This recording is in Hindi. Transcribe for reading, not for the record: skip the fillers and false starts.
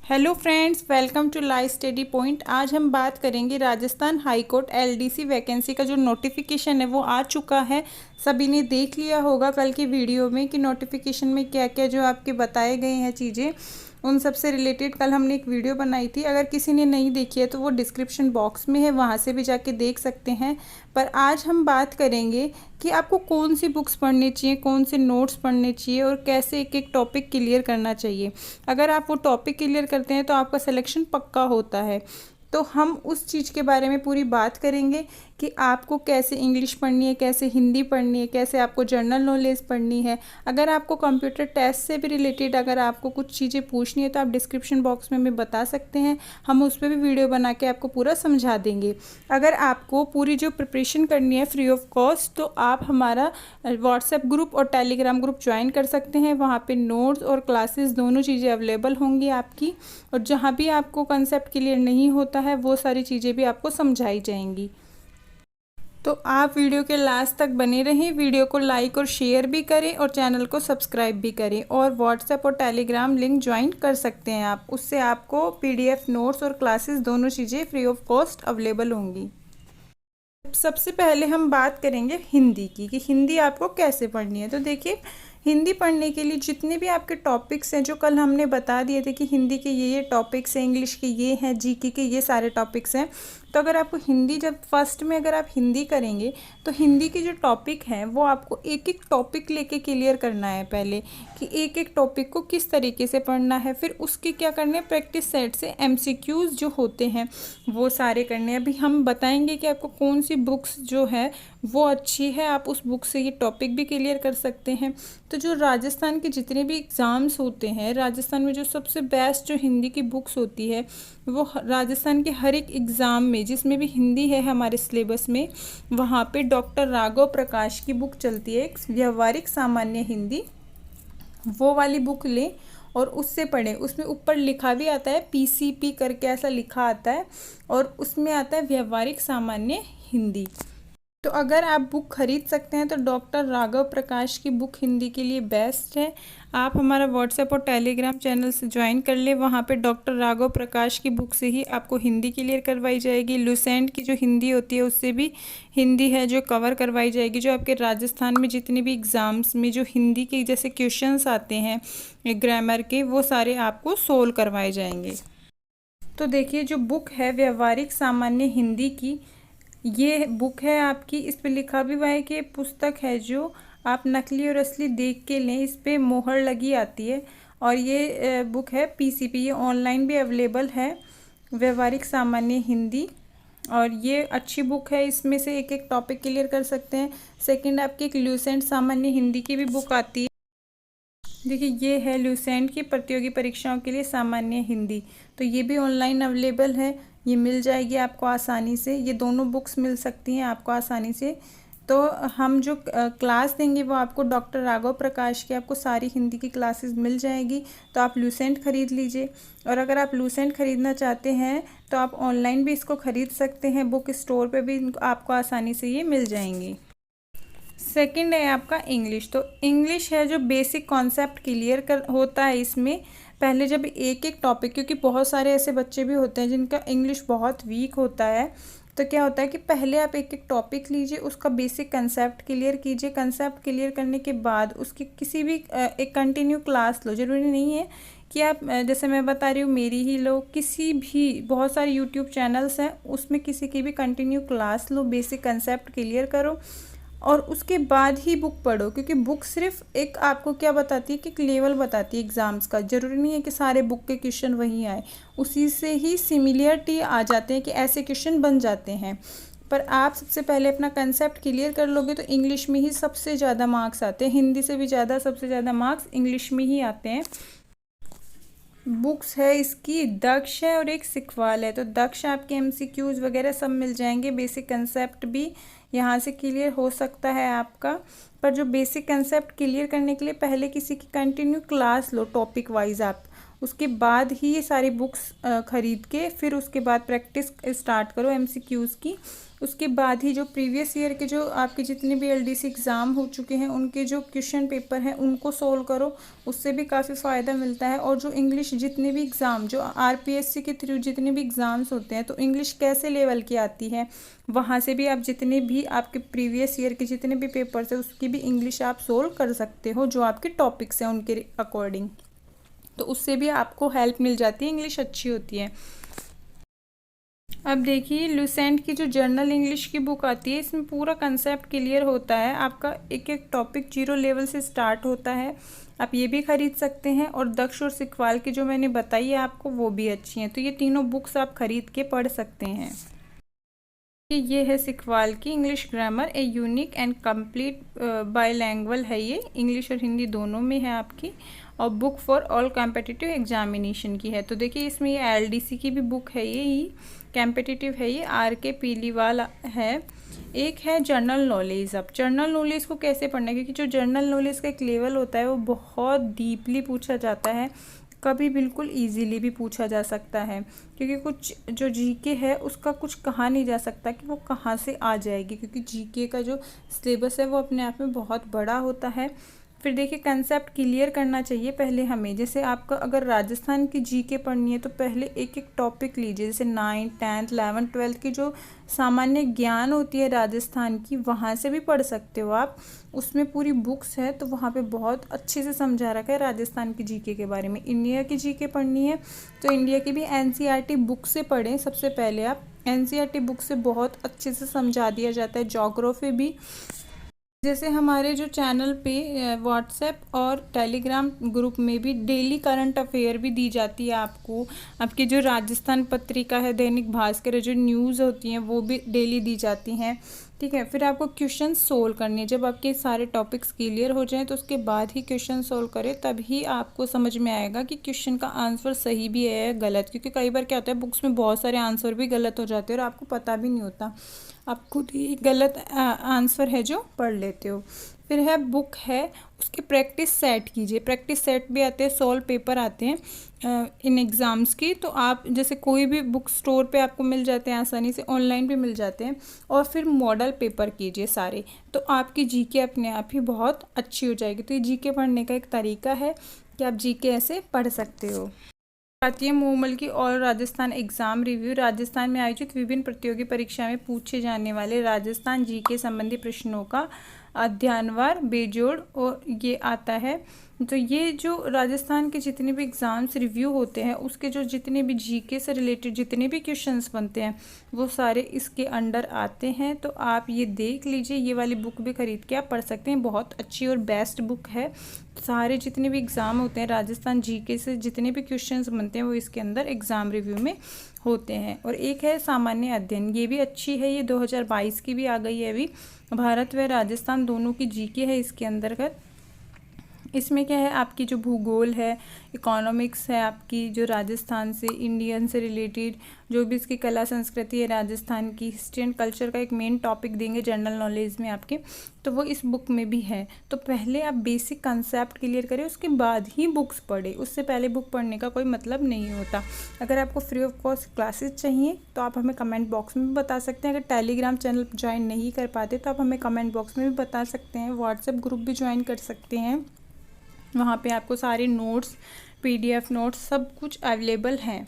Hello friends, welcome to live study point. आज हम बात करेंगे Rajasthan high court LDC vacancy का जो नोटिफिकेशन है वो आ चुका है। सभी ने देख लिया होगा कल की वीडियो में कि नोटिफिकेशन में क्या क्या जो आपके बताए गए हैं चीज़ें, उन सब से रिलेटेड कल हमने एक वीडियो बनाई थी। अगर किसी ने नहीं देखी है तो वो डिस्क्रिप्शन बॉक्स में है, वहाँ से भी जाके देख सकते हैं। पर आज हम बात करेंगे कि आपको कौन सी बुक्स पढ़नी चाहिए, कौन से नोट्स पढ़ने चाहिए और कैसे एक एक टॉपिक क्लियर करना चाहिए। अगर आप वो टॉपिक क्लियर करते हैं तो आपका सिलेक्शन पक्का होता है। तो हम उस चीज़ के बारे में पूरी बात करेंगे कि आपको कैसे इंग्लिश पढ़नी है, कैसे हिंदी पढ़नी है, कैसे आपको जनरल नॉलेज पढ़नी है। अगर आपको कंप्यूटर टेस्ट से भी रिलेटेड अगर आपको कुछ चीज़ें पूछनी है तो आप डिस्क्रिप्शन बॉक्स में हमें बता सकते हैं, हम उस पर भी वीडियो बना के आपको पूरा समझा देंगे। अगर आपको पूरी जो प्रिपरेशन करनी है फ्री ऑफ कॉस्ट, तो आप हमारा व्हाट्सएप ग्रुप और टेलीग्राम ग्रुप ज्वाइन कर सकते हैं। वहाँ पे नोट्स और क्लासेस दोनों चीज़ें अवेलेबल होंगी आपकी, और जहाँ भी आपको कंसेप्ट क्लियर नहीं होता है वो सारी चीज़ें भी आपको समझाई जाएंगी। तो आप वीडियो के लास्ट तक बने रहें, वीडियो को लाइक और शेयर भी करें और चैनल को सब्सक्राइब भी करें। और व्हाट्सएप और टेलीग्राम लिंक ज्वाइन कर सकते हैं आप, उससे आपको पीडीएफ नोट्स और क्लासेस दोनों चीज़ें फ्री ऑफ कॉस्ट अवेलेबल होंगी। सबसे पहले हम बात करेंगे हिंदी की कि हिंदी आपको कैसे पढ़नी है। तो देखिए, हिंदी पढ़ने के लिए जितने भी आपके टॉपिक्स हैं जो कल हमने बता दिए थे कि हिंदी के ये टॉपिक्स हैं, इंग्लिश के ये हैं, जीके के ये सारे टॉपिक्स हैं। तो अगर आपको हिंदी, जब फर्स्ट में अगर आप हिंदी करेंगे तो हिंदी के जो टॉपिक हैं वो आपको एक एक टॉपिक लेके क्लियर करना है पहले, कि एक एक टॉपिक को किस तरीके से पढ़ना है। फिर उसके क्या करने हैं, प्रैक्टिस सेट से एमसीक्यूज़ जो होते हैं वो सारे करने हैं। अभी हम बताएंगे कि आपको कौन सी बुक्स जो है वो अच्छी है, आप उस बुक से ये टॉपिक भी क्लियर कर सकते हैं। तो जो राजस्थान के जितने भी एग्ज़ाम्स होते हैं, राजस्थान में जो सबसे बेस्ट जो हिंदी की बुक्स होती है वो राजस्थान के हर एक एग्ज़ाम में जिसमें भी हिंदी है हमारे सिलेबस में, वहाँ पे डॉक्टर राघव प्रकाश की बुक चलती है, एक व्यवहारिक सामान्य हिंदी। वो वाली बुक लें और उससे पढ़ें। उसमें ऊपर लिखा भी आता है पीसीपी करके, ऐसा लिखा आता है, और उसमें आता है व्यवहारिक सामान्य हिंदी। तो अगर आप बुक खरीद सकते हैं तो डॉक्टर राघव प्रकाश की बुक हिंदी के लिए बेस्ट है। आप हमारा व्हाट्सएप और टेलीग्राम चैनल से ज्वाइन कर ले, वहाँ पे डॉक्टर राघव प्रकाश की बुक से ही आपको हिंदी क्लियर करवाई जाएगी। लुसेंट की जो हिंदी होती है उससे भी हिंदी है जो कवर करवाई जाएगी। जो आपके राजस्थान में जितने भी एग्ज़ाम्स में जो हिंदी के जैसे क्वेश्चंस आते हैं ग्रामर के, वो सारे आपको सोल्व करवाए जाएंगे। तो देखिए, जो बुक है व्यवहारिक सामान्य हिंदी की, ये बुक है आपकी। इस पे लिखा भी हुआ है कि पुस्तक है जो आप नकली और असली देख के लें, इस पे मोहर लगी आती है। और ये बुक है पीसीपी, ये ऑनलाइन भी अवेलेबल है, व्यवहारिक सामान्य हिंदी। और ये अच्छी बुक है, इसमें से एक एक टॉपिक क्लियर कर सकते हैं। सेकंड, आपकी एक ल्यूसेंट सामान्य हिंदी की भी बुक आती है। देखिए, ये है ल्यूसेंट की प्रतियोगी परीक्षाओं के लिए सामान्य हिंदी, तो ये भी ऑनलाइन अवेलेबल है, ये मिल जाएगी आपको आसानी से। ये दोनों बुक्स मिल सकती हैं आपको आसानी से। तो हम जो क्लास देंगे वो आपको डॉक्टर राघव प्रकाश की आपको सारी हिंदी की क्लासेस मिल जाएगी। तो आप लूसेंट ख़रीद लीजिए, और अगर आप लूसेंट ख़रीदना चाहते हैं तो आप ऑनलाइन भी इसको ख़रीद सकते हैं, बुक स्टोर पे भी आपको आसानी से ये मिल जाएंगी। सेकंड है आपका इंग्लिश। तो इंग्लिश है जो बेसिक कॉन्सेप्ट क्लियर कर होता है इसमें। पहले जब एक एक टॉपिक, क्योंकि बहुत सारे ऐसे बच्चे भी होते हैं जिनका इंग्लिश बहुत वीक होता है, तो क्या होता है कि पहले आप एक एक टॉपिक लीजिए, उसका बेसिक कंसेप्ट क्लियर कीजिए। कंसेप्ट क्लियर करने के बाद उसकी किसी भी एक कंटिन्यू क्लास लो। ज़रूरी नहीं है कि आप जैसे मैं बता रही हूँ मेरी ही लो, किसी भी बहुत सारे यूट्यूब चैनल्स हैं उसमें किसी की भी कंटिन्यू क्लास लो, बेसिक कंसेप्ट क्लियर करो और उसके बाद ही बुक पढ़ो। क्योंकि बुक सिर्फ एक आपको क्या बताती है कि एक लेवल बताती है एग्ज़ाम्स का। ज़रूरी नहीं है कि सारे बुक के क्वेश्चन वही आए, उसी से ही सिमिलरिटी आ जाते हैं कि ऐसे क्वेश्चन बन जाते हैं। पर आप सबसे पहले अपना कंसेप्ट क्लियर कर लोगे तो इंग्लिश में ही सबसे ज़्यादा मार्क्स आते हैं, हिंदी से भी ज़्यादा सबसे ज़्यादा मार्क्स इंग्लिश में ही आते हैं। बुक्स है इसकी दक्ष है और एक सिखवाल है। तो दक्ष आपके एमसीक्यूज़ वगैरह सब मिल जाएंगे, बेसिक कंसेप्ट भी यहाँ से क्लियर हो सकता है आपका। पर जो बेसिक कंसेप्ट क्लियर करने के लिए पहले किसी की कंटिन्यू क्लास लो टॉपिक वाइज आप, उसके बाद ही ये सारी बुक्स ख़रीद के फिर उसके बाद प्रैक्टिस स्टार्ट करो एमसीक्यूज़ की। उसके बाद ही जो प्रीवियस ईयर के जो आपके जितने भी एलडीसी एग्ज़ाम हो चुके हैं उनके जो क्वेश्चन पेपर हैं उनको सोल्व करो, उससे भी काफ़ी फ़ायदा मिलता है। और जो इंग्लिश जितने भी एग्ज़ाम जो आरपीएससी के थ्रू जितने भी एग्ज़ाम्स होते हैं तो इंग्लिश कैसे लेवल की आती है, वहाँ से भी आप जितने भी आपके प्रीवियस ईयर के जितने भी पेपर्स हैं उसकी भी इंग्लिश आप सोल्व कर सकते हो, जो आपके टॉपिक्स हैं उनके अकॉर्डिंग। तो उससे भी आपको हेल्प मिल जाती है, इंग्लिश अच्छी होती है। अब देखिए लुसेंट की जो जर्नल इंग्लिश की बुक आती है इसमें पूरा कंसेप्ट क्लियर होता है, आपका एक एक टॉपिक 0 लेवल से स्टार्ट होता है। आप ये भी ख़रीद सकते हैं। और दक्ष और सिकवाल की जो मैंने बताई है आपको वो भी अच्छी हैं, तो ये तीनों बुक्स आप ख़रीद के पढ़ सकते हैं। ये है सिकवाल की English grammar a unique and complete bilingual है, ये इंग्लिश और हिंदी दोनों में है आपकी, और book for all competitive examination की है। तो देखिए इसमें ये एलडीसी की भी बुक है, ये कॉम्पिटिटिव है, ये आर.के. पीलीवाल है। एक है जनरल नॉलेज। अब जनरल नॉलेज को कैसे पढ़ना है, क्योंकि जो जनरल नॉलेज का एक लेवल होता है वो बहुत डीपली पूछा जाता है, कभी बिल्कुल इजीली भी पूछा जा सकता है, क्योंकि कुछ जो जीके है उसका कुछ कहा नहीं जा सकता कि वो कहाँ से आ जाएगी, क्योंकि जीके का जो सिलेबस है वो अपने आप में बहुत बड़ा होता है। फिर देखिए कंसेप्ट क्लियर करना चाहिए पहले हमें, जैसे आपका अगर राजस्थान की जीके पढ़नी है तो पहले एक एक टॉपिक लीजिए, जैसे 9th 10th 11th 12th की जो सामान्य ज्ञान होती है राजस्थान की, वहाँ से भी पढ़ सकते हो आप, उसमें पूरी बुक्स है तो वहाँ पे बहुत अच्छे से समझा रखा है राजस्थान की जीके के बारे में। इंडिया की जीके पढ़नी है तो इंडिया की भी एनसीईआरटी बुक से पढ़ें, सबसे पहले आप एनसीईआरटी बुक से बहुत अच्छे से समझा दिया जाता है। ज्योग्राफी भी, जैसे हमारे जो चैनल पे व्हाट्सएप और टेलीग्राम ग्रुप में भी डेली करंट अफेयर भी दी जाती है आपको, आपकी जो राजस्थान पत्रिका है, दैनिक भास्कर, जो न्यूज़ होती हैं वो भी डेली दी जाती हैं, ठीक है। फिर आपको क्वेश्चन सोल्व करने हैं, जब आपके सारे टॉपिक्स क्लियर हो जाएं तो उसके बाद ही क्वेश्चन सोल्व करें, तभी आपको समझ में आएगा कि क्वेश्चन का आंसर सही भी है या गलत, क्योंकि कई बार क्या होता है बुक्स में बहुत सारे आंसर भी गलत हो जाते हैं और आपको पता भी नहीं होता, आप खुद ही गलत आंसर है जो पढ़ लेते हो। फिर है बुक है, उसके प्रैक्टिस सेट कीजिए, प्रैक्टिस सेट भी आते हैं, सॉल्व पेपर आते हैं इन एग्ज़ाम्स की, तो आप जैसे कोई भी बुक स्टोर पे आपको मिल जाते हैं आसानी से, ऑनलाइन भी मिल जाते हैं। और फिर मॉडल पेपर कीजिए सारे, तो आपकी जीके अपने आप ही बहुत अच्छी हो जाएगी। तो ये जीके पढ़ने का एक तरीका है कि आप जीके ऐसे पढ़ सकते हो। आती है मोमल की और राजस्थान एग्जाम रिव्यू। राजस्थान में आयोजित विभिन्न प्रतियोगी परीक्षा में पूछे जाने वाले राजस्थान जीके संबंधी प्रश्नों का अध्ययनवार बेजोड़ और ये आता है। तो ये जो राजस्थान के जितने भी एग्ज़ाम्स रिव्यू होते हैं उसके जो जितने भी जीके से रिलेटेड जितने भी क्वेश्चंस बनते हैं वो सारे इसके अंडर आते हैं। तो आप ये देख लीजिए, ये वाली बुक भी ख़रीद के आप पढ़ सकते हैं, बहुत अच्छी और बेस्ट बुक है। सारे जितने भी एग्ज़ाम होते हैं राजस्थान जीके से जितने भी क्वेश्चंस बनते हैं वो इसके अंदर एग्ज़ाम रिव्यू में होते हैं। और एक है सामान्य अध्ययन, ये भी अच्छी है, ये 2022 की भी आ गई है अभी। भारत व राजस्थान दोनों की जीके है इसके अंतर्गत। इसमें क्या है, आपकी जो भूगोल है, इकोनॉमिक्स है, आपकी जो राजस्थान से इंडियन से रिलेटेड जो भी इसकी कला संस्कृति है राजस्थान की, हिस्ट्री एंड कल्चर का एक मेन टॉपिक देंगे जनरल नॉलेज में आपके, तो वो इस बुक में भी है। तो पहले आप बेसिक कंसेप्ट क्लियर करें, उसके बाद ही बुक्स पढ़ें, उससे पहले बुक पढ़ने का कोई मतलब नहीं होता। अगर आपको फ्री ऑफ कॉस्ट क्लासेस चाहिए तो आप हमें कमेंट बॉक्स में भी बता सकते हैं। अगर टेलीग्राम चैनल ज्वाइन नहीं कर पाते तो आप हमें कमेंट बॉक्स में भी बता सकते हैं। व्हाट्सएप ग्रुप भी ज्वाइन कर सकते हैं, वहाँ पे आपको सारे नोट्स, पीडीएफ नोट्स सब कुछ अवेलेबल हैं।